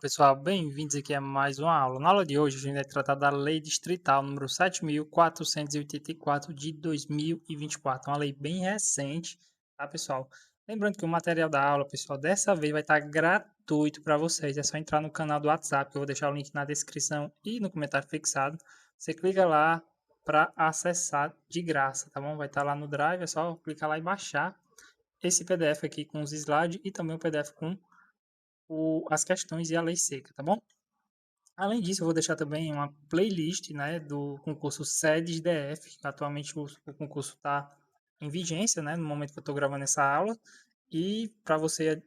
Pessoal, bem-vindos aqui a mais uma aula. Na aula de hoje, a gente vai tratar da Lei Distrital número 7.484 de 2024, uma lei bem recente, tá, pessoal? Lembrando que o material da aula, pessoal, dessa vez vai estar gratuito para vocês. É só entrar no canal do WhatsApp, que eu vou deixar o link na descrição e no comentário fixado. Você clica lá para acessar de graça, tá bom? Vai estar lá no Drive, é só clicar lá e baixar esse PDF aqui com os slides e também o PDF com as questões e a lei seca, tá bom? Além disso, eu vou deixar também uma playlist, né, do concurso SEDES DF, que atualmente o concurso está em vigência, né, no momento que eu estou gravando essa aula, e para você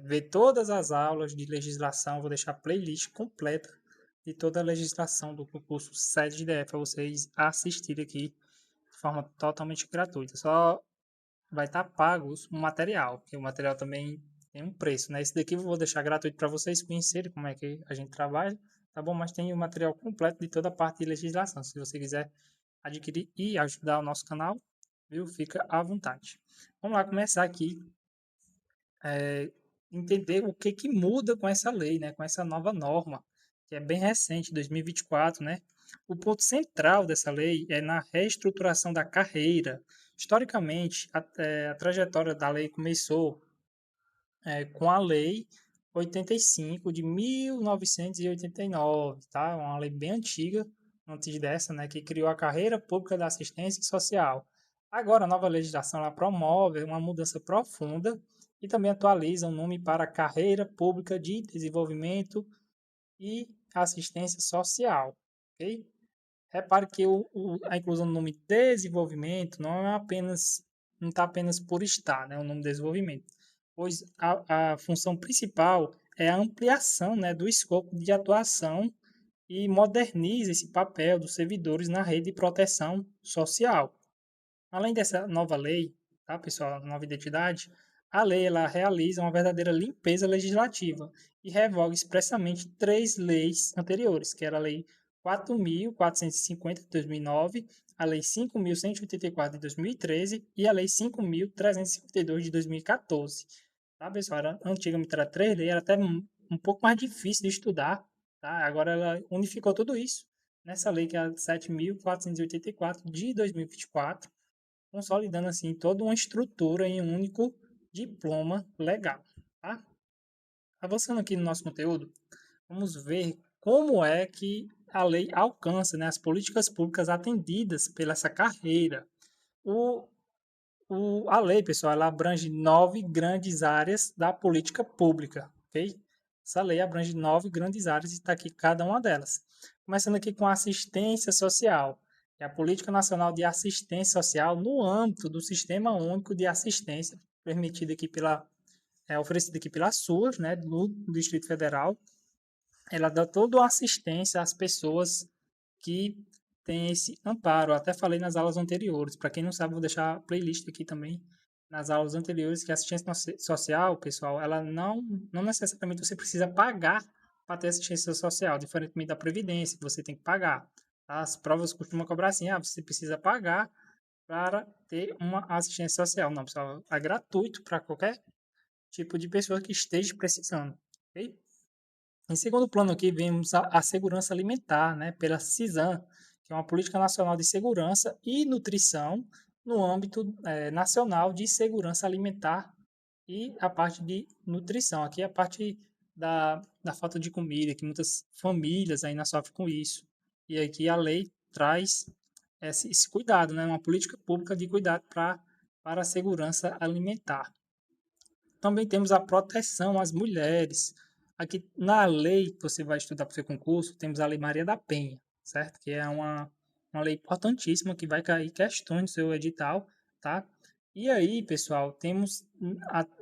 ver todas as aulas de legislação, eu vou deixar a playlist completa de toda a legislação do concurso SEDES DF para vocês assistirem aqui de forma totalmente gratuita. Só vai estar pago o material, porque o material também tem um preço, né? Esse daqui eu vou deixar gratuito para vocês conhecerem como é que a gente trabalha, tá bom? Mas tem o material completo de toda a parte de legislação. Se você quiser adquirir e ajudar o nosso canal, viu? Fica à vontade. Vamos lá começar aqui, entender o que que muda com essa lei, né? Com essa nova norma, que é bem recente, 2024, né? O ponto central dessa lei é na reestruturação da carreira. Historicamente, a trajetória da lei começou com a Lei 85 de 1989, tá? Uma lei bem antiga, antes dessa, né? Que criou a carreira pública da assistência social. Agora, a nova legislação ela promove uma mudança profunda e também atualiza o nome para Carreira Pública de Desenvolvimento e Assistência Social, ok? Repare que a inclusão do nome desenvolvimento não está apenas por estar, né, o nome desenvolvimento, pois a função principal é a ampliação, né, do escopo de atuação e moderniza esse papel dos servidores na rede de proteção social. Além dessa nova lei, tá, pessoal, nova identidade, a lei ela realiza uma verdadeira limpeza legislativa e revoga expressamente três leis anteriores, que era a Lei 4.450 de 2009, a Lei 5.184 de 2013 e a Lei 5.352 de 2014. Tá, pessoal? Era, antigamente era três leis, era até um pouco mais difícil de estudar, tá? Agora ela unificou tudo isso nessa lei que é a 7.484 de 2024, consolidando assim toda uma estrutura em um único diploma legal, tá? Avançando aqui no nosso conteúdo, vamos ver como é que a lei alcança, né, as políticas públicas atendidas pela essa carreira. O, a lei, pessoal, ela abrange 9 grandes áreas da política pública, ok? Essa lei abrange 9 grandes áreas e está aqui cada uma delas. Começando aqui com a assistência social, é a Política Nacional de Assistência Social no âmbito do Sistema Único de Assistência, permitida aqui oferecida aqui pela SUAS, né, do Distrito Federal. Ela dá toda a assistência às pessoas que têm esse amparo. Eu até falei nas aulas anteriores. Para quem não sabe, vou deixar a playlist aqui também nas aulas anteriores, que a assistência social, pessoal, ela não necessariamente você precisa pagar para ter assistência social, diferentemente da Previdência, que você tem que pagar. As provas costumam cobrar assim, você precisa pagar para ter uma assistência social. Não, pessoal, é gratuito para qualquer tipo de pessoa que esteja precisando, ok? Em segundo plano aqui vemos a segurança alimentar, né, pela CISAM, que é uma política nacional de segurança e nutrição no âmbito nacional de segurança alimentar e a parte de nutrição. Aqui é a parte da falta de comida, que muitas famílias ainda sofrem com isso. E aqui a lei traz esse cuidado, né, uma política pública de cuidado para a segurança alimentar. Também temos a proteção às mulheres. Aqui na lei que você vai estudar para o seu concurso, temos a Lei Maria da Penha, certo? Que é uma lei importantíssima que vai cair questões no seu edital, tá? E aí, pessoal, temos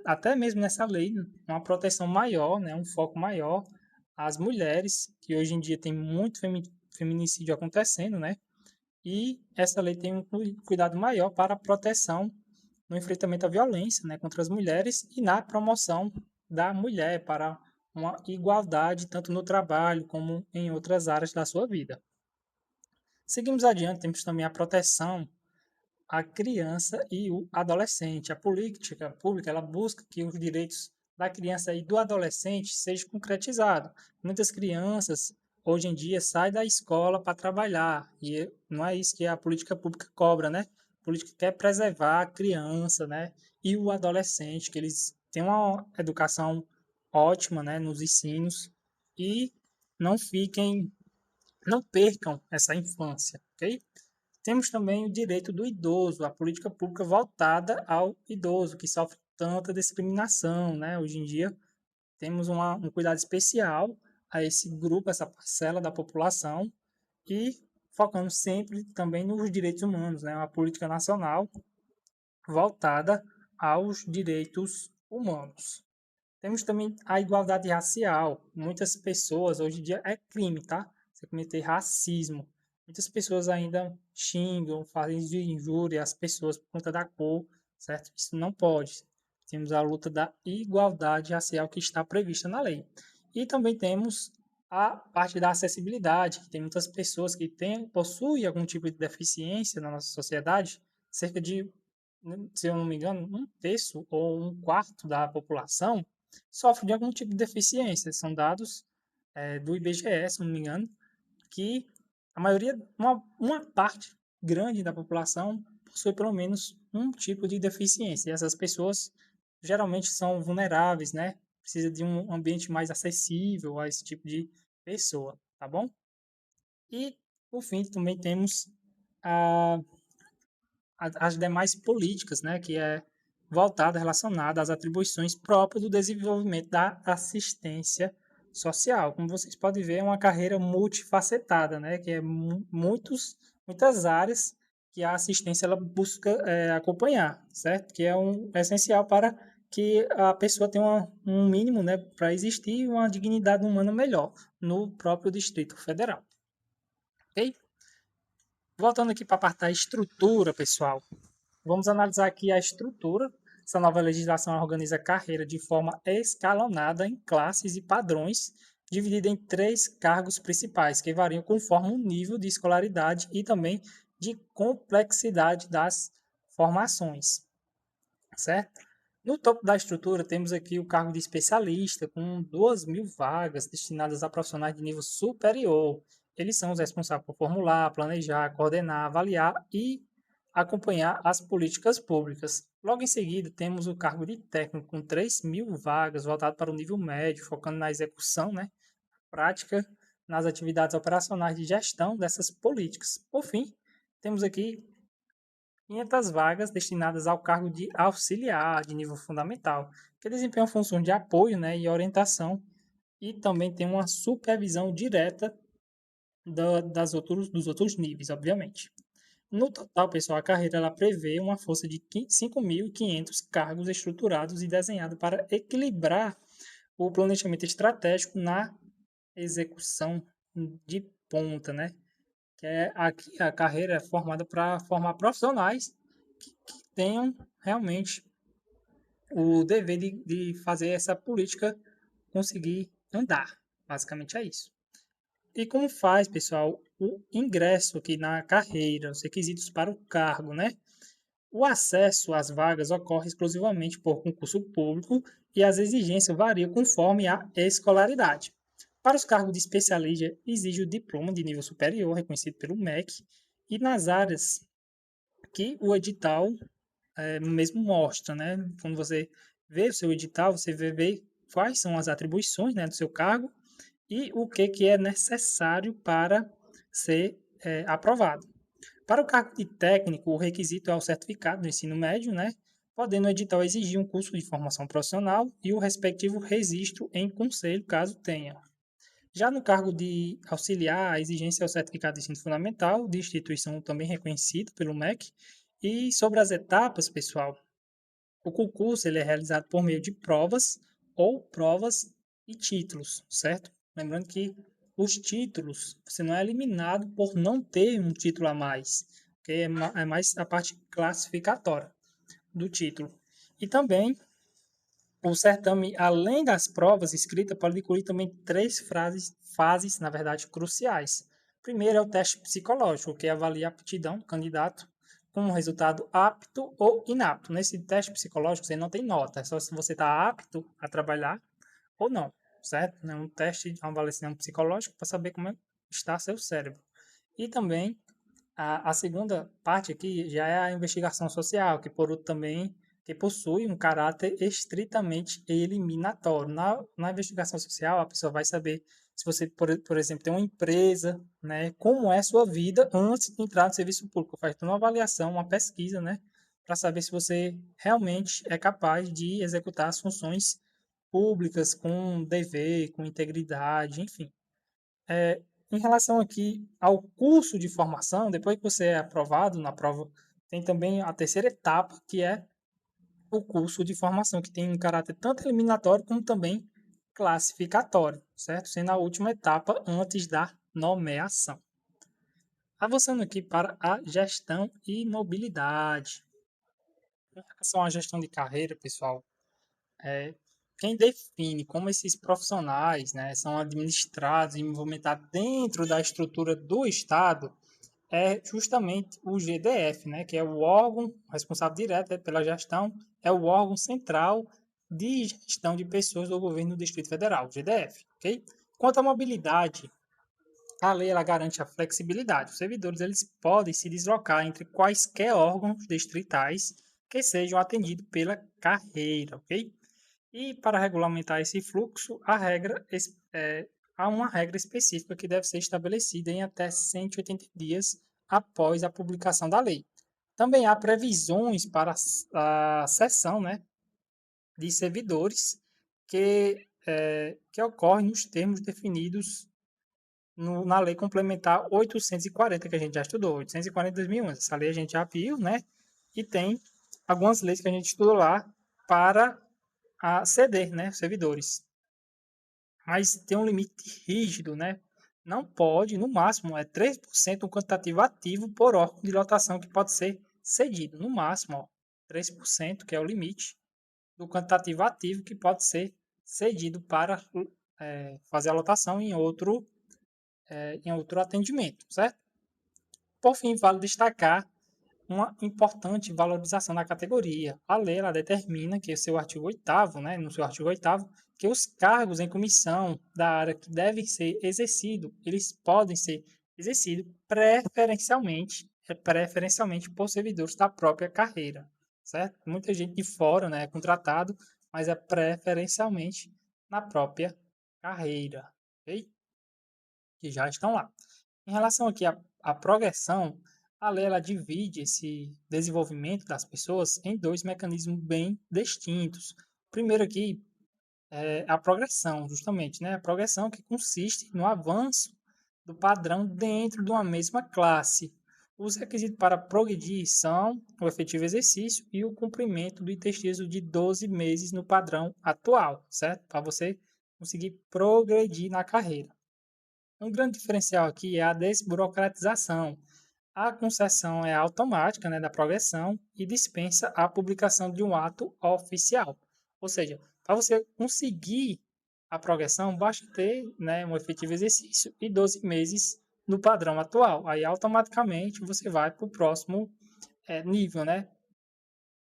até mesmo nessa lei uma proteção maior, né, um foco maior às mulheres, que hoje em dia tem muito feminicídio acontecendo, né? E essa lei tem um cuidado maior para a proteção no enfrentamento à violência, né, contra as mulheres e na promoção da mulher para uma igualdade tanto no trabalho como em outras áreas da sua vida. Seguimos adiante, temos também a proteção à criança e o adolescente. A política pública ela busca que os direitos da criança e do adolescente seja concretizado. Muitas crianças hoje em dia saem da escola para trabalhar e não é isso que a política pública cobra, né? A política quer preservar a criança, né? E o adolescente, que eles tenham uma educação ótima, né? Nos ensinos e não fiquem, não percam essa infância, ok? Temos também o direito do idoso, a política pública voltada ao idoso, que sofre tanta discriminação, né? Hoje em dia, temos um cuidado especial a esse grupo, essa parcela da população, e focando sempre também nos direitos humanos, né? Uma política nacional voltada aos direitos humanos. Temos também a igualdade racial. Muitas pessoas, hoje em dia é crime, tá? Você cometer racismo. Muitas pessoas ainda xingam, fazem de injúria às pessoas por conta da cor, certo? Isso não pode. Temos a luta da igualdade racial que está prevista na lei. E também temos a parte da acessibilidade, que tem muitas pessoas que possuem algum tipo de deficiência na nossa sociedade, cerca de, se eu não me engano, um terço ou um quarto da população sofre de algum tipo de deficiência. São dados do IBGE, se não me engano, que a maioria, uma parte grande da população possui pelo menos um tipo de deficiência. E essas pessoas geralmente são vulneráveis, né? Precisa de um ambiente mais acessível a esse tipo de pessoa, tá bom? E, por fim, também temos a as demais políticas, né, que é voltada, relacionada às atribuições próprias do desenvolvimento da assistência social. Como vocês podem ver, é uma carreira multifacetada, né, que é muitas áreas que a assistência ela busca acompanhar, certo? Que é essencial para que a pessoa tenha um mínimo, né, para existir e uma dignidade humana melhor no próprio Distrito Federal. Ok? Voltando aqui para a parte da estrutura, pessoal. Vamos analisar aqui a estrutura. Essa nova legislação organiza a carreira de forma escalonada em classes e padrões, dividida em 3 cargos principais, que variam conforme o nível de escolaridade e também de complexidade das formações, certo? No topo da estrutura, temos aqui o cargo de especialista, com 2.000 vagas destinadas a profissionais de nível superior. Eles são os responsáveis por formular, planejar, coordenar, avaliar e acompanhar as políticas públicas. Logo em seguida, temos o cargo de técnico, com 3.000 vagas, voltado para o nível médio, focando na execução, né, prática, nas atividades operacionais de gestão dessas políticas. Por fim, temos aqui 500 vagas destinadas ao cargo de auxiliar de nível fundamental, que desempenham funções de apoio, né, e orientação, e também tem uma supervisão direta dos outros níveis, obviamente. No total, pessoal, a carreira ela prevê uma força de 5.500 cargos estruturados e desenhados para equilibrar o planejamento estratégico na execução de ponta, né? Que é aqui a carreira é formada para formar profissionais que tenham realmente o dever de fazer essa política conseguir andar. Basicamente é isso. E como faz, pessoal, o ingresso aqui na carreira, os requisitos para o cargo, né? O acesso às vagas ocorre exclusivamente por concurso público e as exigências variam conforme a escolaridade. Para os cargos de especialista, exige o diploma de nível superior, reconhecido pelo MEC, e nas áreas que o edital mesmo mostra, né? Quando você vê o seu edital, você vê quais são as atribuições, né, do seu cargo e o que é necessário para ser aprovado. Para o cargo de técnico, o requisito é o certificado do ensino médio, né? Podendo o edital exigir um curso de formação profissional e o respectivo registro em conselho, caso tenha. Já no cargo de auxiliar, a exigência é o certificado de ensino fundamental, de instituição também reconhecida pelo MEC. E sobre as etapas, pessoal, o concurso ele é realizado por meio de provas ou provas e títulos, certo? Lembrando que os títulos, você não é eliminado por não ter um título a mais, que é mais a parte classificatória do título. E também o certame, além das provas escritas, pode incluir também 3 fases, na verdade, cruciais. Primeiro é o teste psicológico, que avalia a aptidão do candidato com um resultado apto ou inapto. Nesse teste psicológico você não tem nota, é só se você está apto a trabalhar ou não, certo? É um teste, uma avaliação psicológica para saber como está seu cérebro. E também a segunda parte aqui já é a investigação social, que por outro também que possui um caráter estritamente eliminatório. Na investigação social, a pessoa vai saber se você, por exemplo, tem uma empresa, né, como é sua vida antes de entrar no serviço público. Faz uma avaliação, uma pesquisa, né, para saber se você realmente é capaz de executar as funções públicas com dever, com integridade, enfim. Em relação aqui ao curso de formação, depois que você é aprovado na prova, tem também a terceira etapa, que é o curso de formação, que tem um caráter tanto eliminatório como também classificatório, certo? Sendo a última etapa antes da nomeação. Avançando aqui para a gestão e mobilidade. Em relação à gestão de carreira, pessoal, é, quem define como esses profissionais, né, são administrados e movimentados dentro da estrutura do Estado é justamente o GDF, né, que é o órgão responsável direto pela gestão, é o órgão central de gestão de pessoas do governo do Distrito Federal, GDF, ok? Quanto à mobilidade, a lei ela garante a flexibilidade. Os servidores eles podem se deslocar entre quaisquer órgãos distritais que sejam atendidos pela carreira, ok? E para regulamentar esse fluxo, há uma regra específica que deve ser estabelecida em até 180 dias após a publicação da lei. Também há previsões para a cessão, né, de servidores que ocorre nos termos definidos na Lei Complementar 840, que a gente já estudou, 840 de 2011. Essa lei a gente já viu, né? E tem algumas leis que a gente estudou lá para ceder, né, servidores. Mas tem um limite rígido, né? Não pode, no máximo, é 3% do quantitativo ativo por órgão de lotação que pode ser cedido. No máximo, ó, 3%, que é o limite do quantitativo ativo que pode ser cedido para fazer a lotação em outro atendimento, certo? Por fim, vale destacar uma importante valorização da categoria. A lei ela determina que o seu artigo 8º, né, no seu artigo 8º, que os cargos em comissão da área que devem ser exercidos, eles podem ser exercidos preferencialmente por servidores da própria carreira, certo? Muita gente de fora, né, é contratado, mas é preferencialmente na própria carreira, ok? Que já estão lá. Em relação aqui à progressão, a lei ela divide esse desenvolvimento das pessoas em dois mecanismos bem distintos. Primeiro aqui é a progressão, justamente, né? A progressão que consiste no avanço do padrão dentro de uma mesma classe. Os requisitos para progredir são o efetivo exercício e o cumprimento do interstiço de 12 meses no padrão atual, certo? Para você conseguir progredir na carreira. Um grande diferencial aqui é a desburocratização. A concessão é automática, né, da progressão e dispensa a publicação de um ato oficial. Ou seja, para você conseguir a progressão, basta ter, né, um efetivo exercício e 12 meses no padrão atual. Aí automaticamente você vai para o próximo nível, né?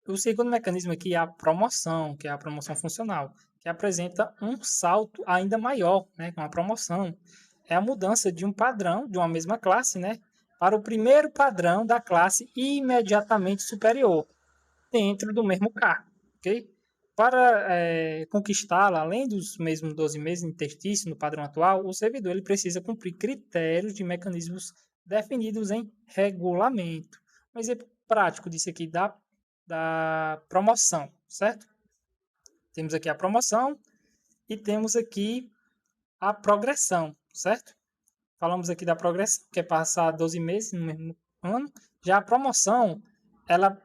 O segundo mecanismo aqui é a promoção, que é a promoção funcional, que apresenta um salto ainda maior, né, com a promoção. É a mudança de um padrão, de uma mesma classe, né, para o primeiro padrão da classe imediatamente superior, dentro do mesmo cargo, ok? Para conquistá-la, além dos mesmos 12 meses interstício no padrão atual, o servidor ele precisa cumprir critérios de mecanismos definidos em regulamento. Um exemplo prático disso aqui da promoção, certo? Temos aqui a promoção e temos aqui a progressão, certo? Falamos aqui da progressão, que é passar 12 meses no mesmo ano. Já a promoção,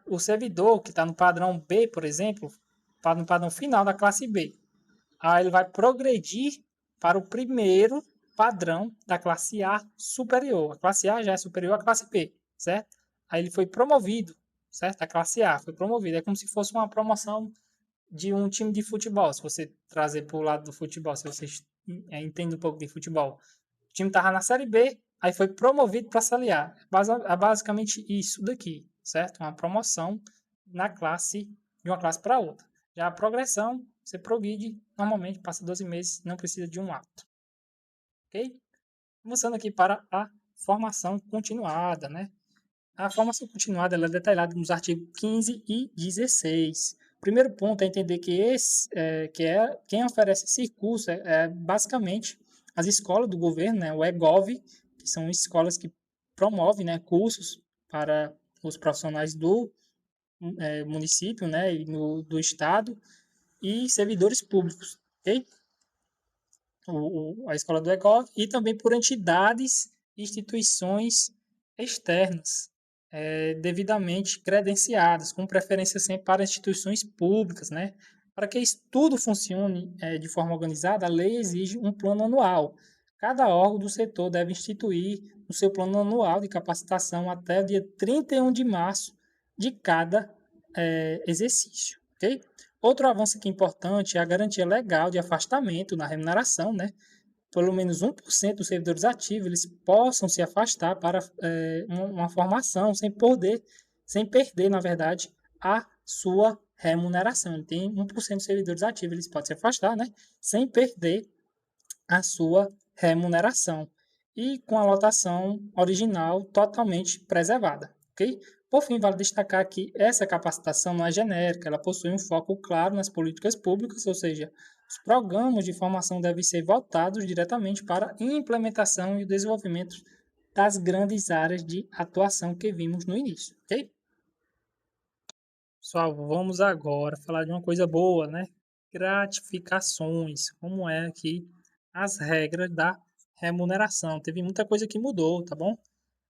o servidor que está no padrão B, por exemplo, está no padrão final da classe B. Aí ele vai progredir para o primeiro padrão da classe A superior. A classe A já é superior à classe B, certo? Aí ele foi promovido, certo? A classe A foi promovida. É como se fosse uma promoção de um time de futebol. Se você trazer para o lado do futebol, se vocês entendem um pouco de futebol. O time estava na Série B, aí foi promovido para a Série A. É basicamente isso daqui. certo? Uma promoção na classe, de uma classe para outra. Já a progressão, você progride, normalmente passa 12 meses, não precisa de um ato. Ok? Começando aqui para a formação continuada, né? A formação continuada ela é detalhada nos artigos 15 e 16. O primeiro ponto é entender que quem oferece esse curso é basicamente as escolas do governo, né, o EGOV, que são escolas que promovem, né, cursos para os profissionais do município, né, e do estado e servidores públicos, ok? A escola do EGOV e também por entidades e instituições externas, devidamente credenciadas, com preferência sempre para instituições públicas, né? Para que isso tudo funcione de forma organizada, a lei exige um plano anual. Cada órgão do setor deve instituir o seu plano anual de capacitação até o dia 31 de março de cada exercício, ok? Outro avanço aqui importante é a garantia legal de afastamento na remuneração, né? Pelo menos 1% dos servidores ativos eles possam se afastar para uma formação sem perder, na verdade, a sua remuneração. Ele tem 1% dos servidores ativos, eles podem se afastar, né? Sem perder a sua remuneração e com a lotação original totalmente preservada, ok? Por fim, vale destacar que essa capacitação não é genérica, ela possui um foco claro nas políticas públicas, ou seja, os programas de formação devem ser voltados diretamente para a implementação e o desenvolvimento das grandes áreas de atuação que vimos no início, ok? Pessoal, vamos agora falar de uma coisa boa, né? Gratificações, como é aqui as regras da remuneração. Teve muita coisa que mudou, tá bom?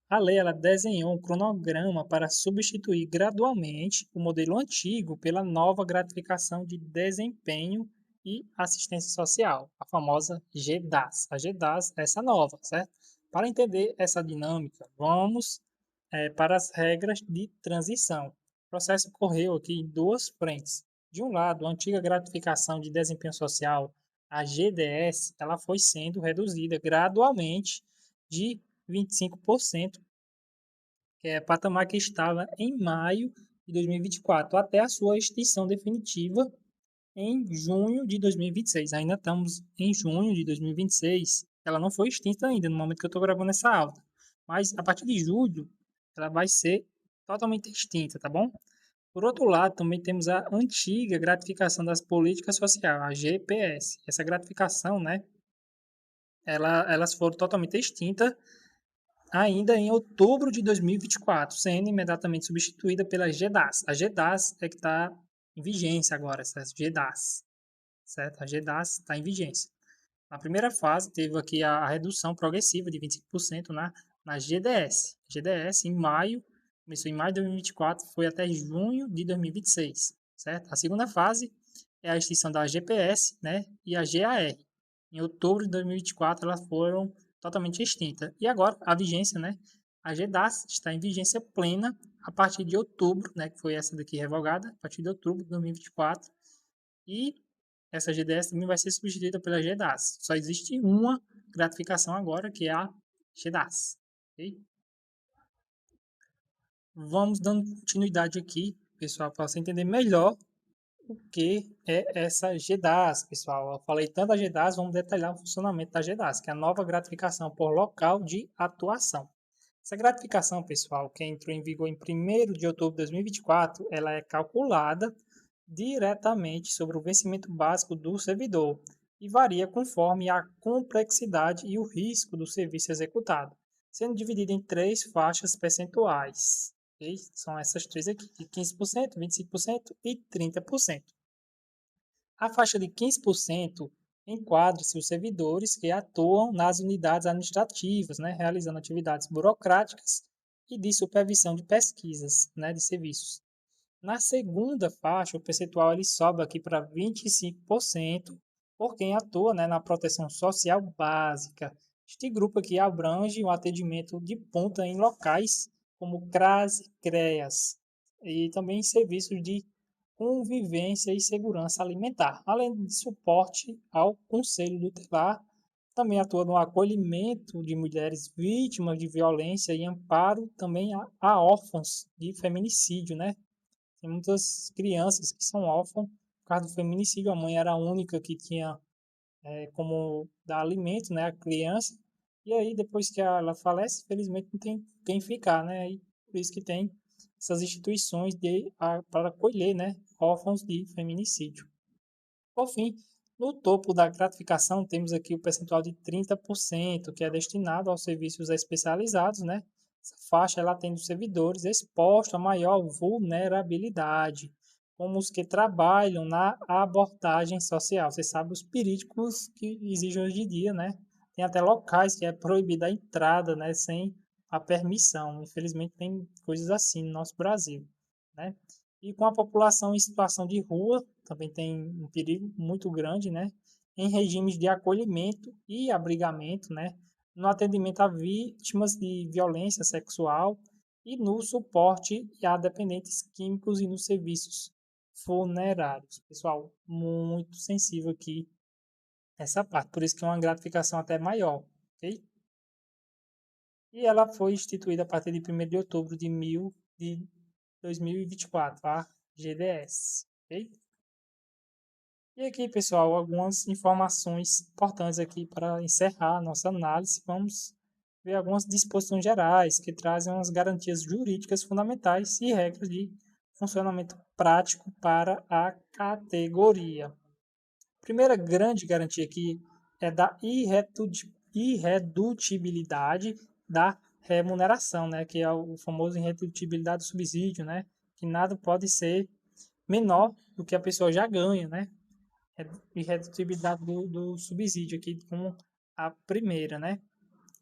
A lei ela desenhou um cronograma para substituir gradualmente o modelo antigo pela nova gratificação de desempenho e assistência social, a famosa GDAS. A GDAS é essa nova, certo? Para entender essa dinâmica, vamos para as regras de transição. O processo ocorreu aqui em duas frentes. De um lado, a antiga gratificação de desempenho social, a GDS, ela foi sendo reduzida gradualmente de 25%, que é patamar que estava em maio de 2024, até a sua extinção definitiva em junho de 2026. Ainda estamos em junho de 2026. Ela não foi extinta ainda no momento que eu estou gravando essa aula. Mas a partir de julho, ela vai ser totalmente extinta, tá bom? Por outro lado, também temos a antiga gratificação das políticas sociais, a GPS. Essa gratificação, né? Elas foram totalmente extintas ainda em outubro de 2024, sendo imediatamente substituída pela GDAS. A GDAS é que está em vigência agora, essa GDAS, certo? A GDAS está em vigência. Na primeira fase, teve aqui a redução progressiva de 25% na GDS. GDS, em maio, começou em maio de 2024, foi até junho de 2026, certo? A segunda fase é a extinção da GPS, né, e a GAR. Em outubro de 2024, elas foram totalmente extintas. E agora, a vigência, né, a GDAS está em vigência plena a partir de outubro, né, que foi essa daqui revogada, a partir de outubro de 2024. E essa GDS também vai ser substituída pela GDAS. Só existe uma gratificação agora, que é a GDAS. Okay? Vamos dando continuidade aqui, pessoal, para você entender melhor o que é essa GDAS, pessoal. Eu falei tanto da GDAS, vamos detalhar o funcionamento da GDAS, que é a nova gratificação por local de atuação. Essa gratificação, pessoal, que entrou em vigor em 1º de outubro de 2024, ela é calculada diretamente sobre o vencimento básico do servidor e varia conforme a complexidade e o risco do serviço executado, sendo dividida em 3 faixas percentuais. Okay? São essas três aqui, de 15%, 25% e 30%. A faixa de 15% enquadra-se os servidores que atuam nas unidades administrativas, né, realizando atividades burocráticas e de supervisão de pesquisas, né, de serviços. Na segunda faixa, o percentual ele sobe aqui para 25% por quem atua, né, na proteção social básica. Este grupo aqui abrange o atendimento de ponta em locais como CRAS e CREAS e também serviços de convivência e segurança alimentar, além de suporte ao conselho tutelar Também atua no acolhimento de mulheres vítimas de violência e amparo também a órfãos de feminicídio, né? Tem muitas crianças que são órfãs por causa do feminicídio. A mãe era a única que tinha como dar alimento, né, à criança. E aí, depois que ela falece, felizmente não tem quem ficar, né? E por isso que tem essas instituições para acolher, né, órfãos de feminicídio. Por fim, no topo da gratificação, temos aqui o percentual de 30%, que é destinado aos serviços especializados, né? Essa faixa ela tem os servidores expostos a maior vulnerabilidade, como os que trabalham na abordagem social. Você sabe os perigos que exigem hoje em dia, né? Tem até locais que é proibida a entrada, né, sem a permissão. Infelizmente tem coisas assim no nosso Brasil, né? E com a população em situação de rua, também tem um perigo muito grande, né? Em regimes de acolhimento e abrigamento, né? No atendimento a vítimas de violência sexual e no suporte a dependentes químicos e nos serviços funerários. Pessoal, muito sensível aqui essa parte, por isso que é uma gratificação até maior, ok? E ela foi instituída a partir de 1º de outubro de 2024, a GDS, ok? E aqui, pessoal, algumas informações importantes aqui para encerrar a nossa análise. Vamos ver algumas disposições gerais que trazem umas garantias jurídicas fundamentais e regras de funcionamento prático para a categoria. Primeira grande garantia aqui é da irredutibilidade da remuneração, né? Que é o famoso irredutibilidade do subsídio, né? Que nada pode ser menor do que a pessoa já ganha, né? Irredutibilidade do subsídio aqui como a primeira, né?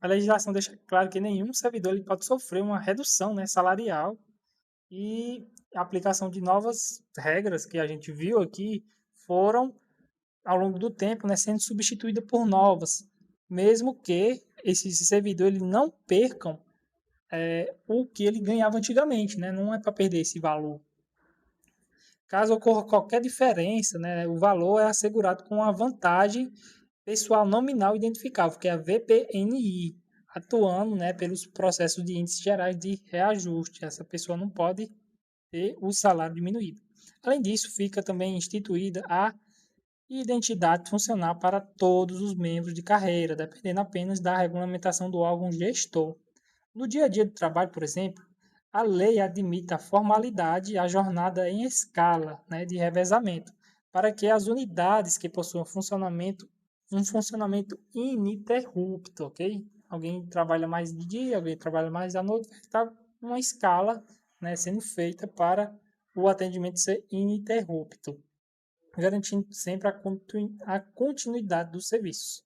A legislação deixa claro que nenhum servidor ele pode sofrer uma redução, né, salarial e a aplicação de novas regras que a gente viu aqui foram ao longo do tempo, né, sendo substituídas por novas, mesmo que esses servidores não percam o que ele ganhava antigamente, né? Não é para perder esse valor. Caso ocorra qualquer diferença, né, o valor é assegurado com a vantagem pessoal nominal identificável, que é a VPNI, atuando, né, pelos processos de índices gerais de reajuste. Essa pessoa não pode ter o salário diminuído. Além disso, fica também instituída a identidade funcional para todos os membros de carreira, dependendo apenas da regulamentação do órgão gestor. No dia a dia do trabalho, por exemplo, a lei admite a formalidade e a jornada em escala, né, de revezamento, para que as unidades que possuam um funcionamento ininterrupto, ok? Alguém trabalha mais de dia, alguém trabalha mais à noite, está uma escala, né, sendo feita para o atendimento ser ininterrupto, garantindo sempre a continuidade dos serviços.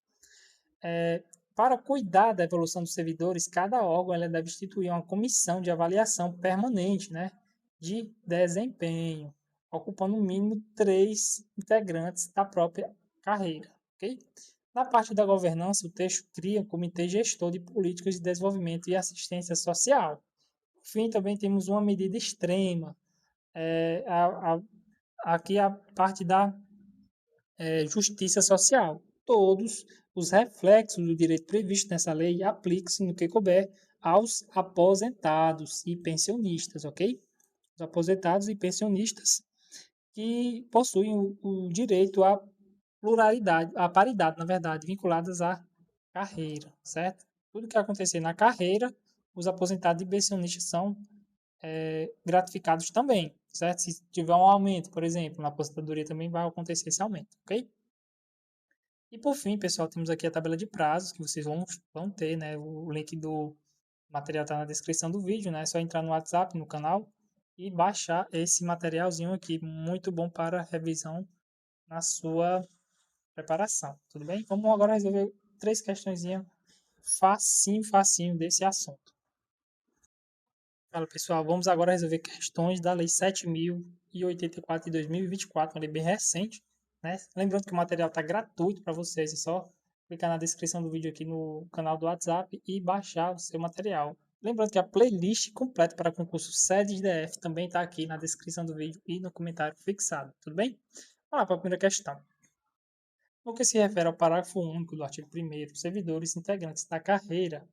Para cuidar da evolução dos servidores, cada órgão ela deve instituir uma comissão de avaliação permanente, né, de desempenho, ocupando no mínimo 3 integrantes da própria carreira. Okay? Na parte da governança, o texto cria um comitê gestor de políticas de desenvolvimento e assistência social. Por fim, também temos uma medida extrema, aqui a parte da justiça social. Todos os reflexos do direito previsto nessa lei aplicam-se no que couber aos aposentados e pensionistas, ok? Os aposentados e pensionistas que possuem o direito à pluralidade, à paridade, na verdade, vinculadas à carreira, certo? Tudo que acontecer na carreira, os aposentados e pensionistas são gratificados também, certo? Se tiver um aumento, por exemplo, na aposentadoria também vai acontecer esse aumento, ok? E por fim, pessoal, temos aqui a tabela de prazos que vocês vão ter, né? O link do material está na descrição do vídeo, né? É só entrar no WhatsApp, no canal e baixar esse materialzinho aqui, muito bom para revisão na sua preparação, tudo bem? Vamos agora resolver 3 questõezinhas facinho desse assunto. Fala, pessoal, vamos agora resolver questões da Lei 7.084 de 2024, uma lei bem recente, né? Lembrando que o material está gratuito para vocês, é só clicar na descrição do vídeo aqui no canal do WhatsApp e baixar o seu material. Lembrando que a playlist completa para concurso SEDES DF também está aqui na descrição do vídeo e no comentário fixado, tudo bem? Vamos lá para a primeira questão. No que se refere ao parágrafo único do artigo 1º, servidores integrantes da carreira,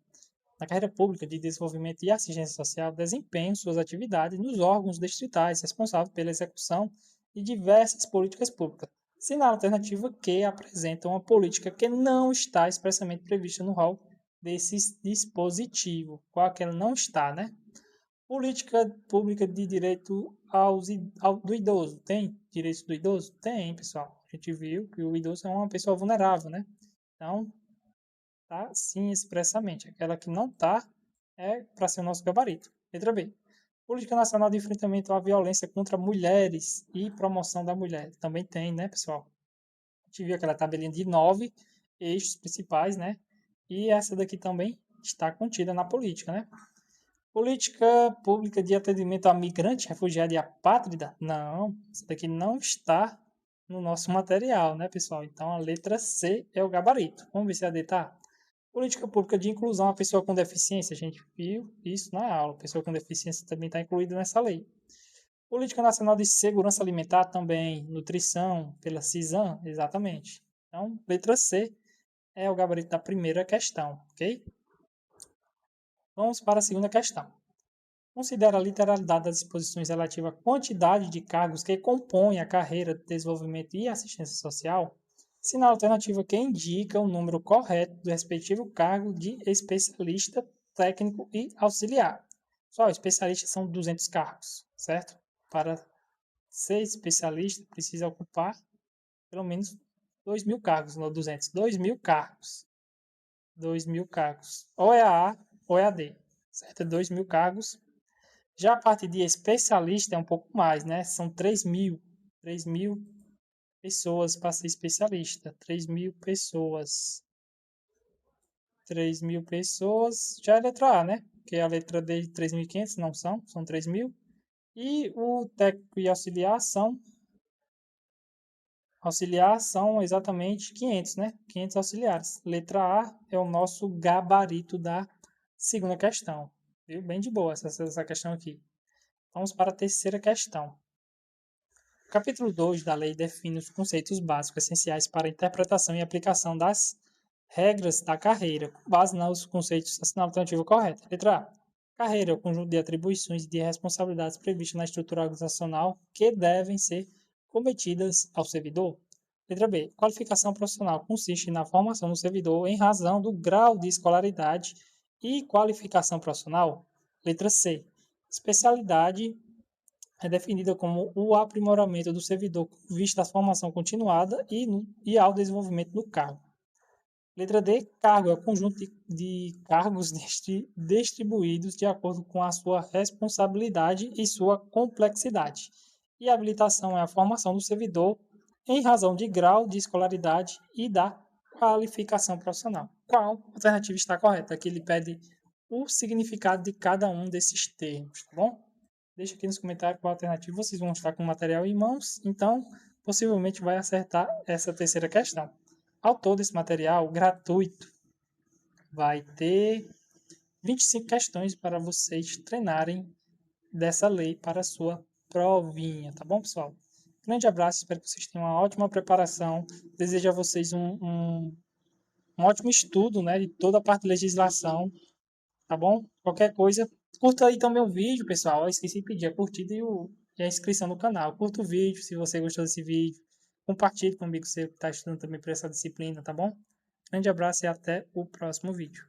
na carreira pública de desenvolvimento e assistência social desempenham suas atividades nos órgãos distritais responsáveis pela execução de diversas políticas públicas, sendo a alternativa que apresenta uma política que não está expressamente prevista no rol desse dispositivo. Qual que ela não está, né? Política pública de direito do idoso. Tem direitos do idoso? Tem, pessoal. A gente viu que o idoso é uma pessoa vulnerável, né? Então, tá sim expressamente. Aquela que não tá é para ser o nosso gabarito. Letra B. Política Nacional de Enfrentamento à Violência contra Mulheres e Promoção da Mulher. Também tem, né, pessoal? A gente viu aquela tabelinha de 9 eixos principais, né? E essa daqui também está contida na política, né? Política pública de atendimento a migrante, refugiado e apátrida? Não, isso daqui não está no nosso material, né, pessoal? Então a letra C é o gabarito. Vamos ver se a D tá. Política pública de inclusão à pessoa com deficiência. A gente viu isso na aula. Pessoa com deficiência também está incluída nessa lei. Política Nacional de Segurança Alimentar também. Nutrição, pela CISAM, exatamente. Então, letra C é o gabarito da primeira questão, ok? Vamos para a segunda questão. Considera a literalidade das disposições relativas à quantidade de cargos que compõem a carreira de desenvolvimento e assistência social, sendo a alternativa que indica o número correto do respectivo cargo de especialista, técnico e auxiliar. Só especialista são 200 cargos, certo? Para ser especialista, precisa ocupar pelo menos 2.000 cargos, não 200, 2.000 cargos. 2.000 cargos. Ou é a A ou é a D, certo? 2.000 cargos. Já a parte de especialista é um pouco mais, né? São 3.000 pessoas para ser especialista. 3.000 pessoas. 3.000 pessoas. Já é a letra A, né? Porque a letra D de 3.500 não são 3.000. E o técnico e auxiliar são exatamente 500, né? 500 auxiliares. Letra A é o nosso gabarito da segunda questão. Viu? Bem de boa essa questão aqui. Vamos para a terceira questão. O capítulo 2 da lei define os conceitos básicos essenciais para a interpretação e aplicação das regras da carreira, com base nos conceitos da alternativa correta. Letra A. Carreira é o conjunto de atribuições e de responsabilidades previstas na estrutura organizacional que devem ser cometidas ao servidor. Letra B. Qualificação profissional consiste na formação do servidor em razão do grau de escolaridade e qualificação profissional. Letra C. Especialidade é definida como o aprimoramento do servidor com vista à formação continuada e ao desenvolvimento do cargo. Letra D, cargo é o conjunto de cargos distribuídos de acordo com a sua responsabilidade e sua complexidade. E habilitação é a formação do servidor em razão de grau de escolaridade e da qualificação profissional. Qual alternativa está correta? Aqui ele pede o significado de cada um desses termos, tá bom? Deixa aqui nos comentários qual alternativa vocês vão estar com o material em mãos, então possivelmente vai acertar essa terceira questão. Ao todo, esse material gratuito vai ter 25 questões para vocês treinarem dessa lei para a sua provinha, tá bom, pessoal? Grande abraço, espero que vocês tenham uma ótima preparação. Desejo a vocês um ótimo estudo, né, de toda a parte de legislação, tá bom? Qualquer coisa, curta aí também o vídeo, pessoal. Eu esqueci de pedir a curtida e a inscrição no canal. Curta o vídeo se você gostou desse vídeo. Compartilhe comigo se você está estudando também para essa disciplina, tá bom? Grande abraço e até o próximo vídeo.